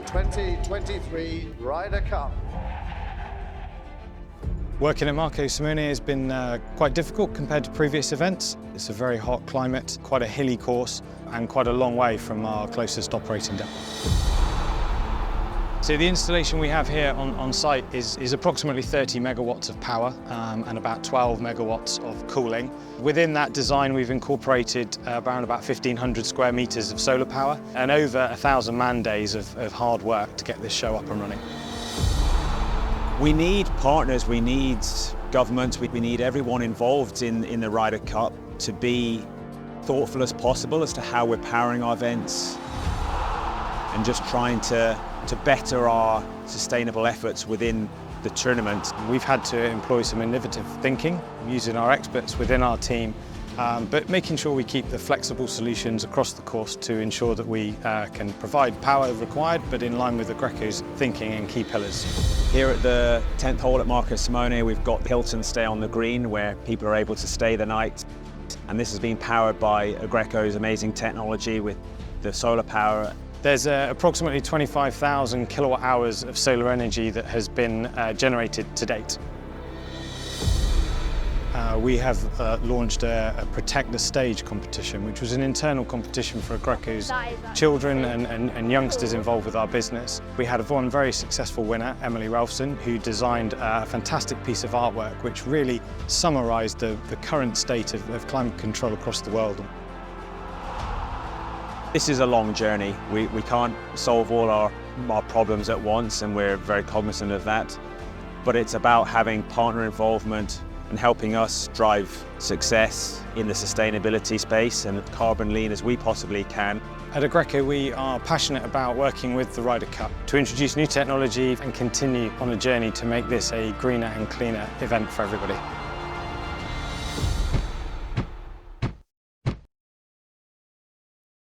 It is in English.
2023 Ryder Cup. Working at Marco Simone has been quite difficult compared to previous events. It's a very hot climate, quite a hilly course, and quite a long way from our closest operating depth. So the installation we have here on site is approximately 30 megawatts of power and about 12 megawatts of cooling. Within that design we've incorporated around about 1,500 square meters of solar power and over 1,000 man days of hard work to get this show up and running. We need partners, we need government, we need everyone involved in the Ryder Cup to be thoughtful as possible as to how we're powering our events and just trying to better our sustainable efforts within the tournament. We've had to employ some innovative thinking using our experts within our team, but making sure we keep the flexible solutions across the course to ensure that we can provide power required, but in line with Aggreko's thinking and key pillars. Here at the 10th hole at Marco Simone, we've got Hilton Stay on the Green, where people are able to stay the night. And this has been powered by Aggreko's amazing technology with the solar power. There's approximately 25,000 kilowatt hours of solar energy that has been generated to date. We have launched a Protect the Stage competition, which was an internal competition for Aggroko's children and youngsters involved with our business. We had one very successful winner, Emily Ralphson, who designed a fantastic piece of artwork which really summarised the current state of climate control across the world. This is a long journey. We can't solve all our problems at once, and we're very cognizant of that. But it's about having partner involvement and helping us drive success in the sustainability space and carbon lean as we possibly can. At Aggreko, we are passionate about working with the Ryder Cup to introduce new technology and continue on a journey to make this a greener and cleaner event for everybody.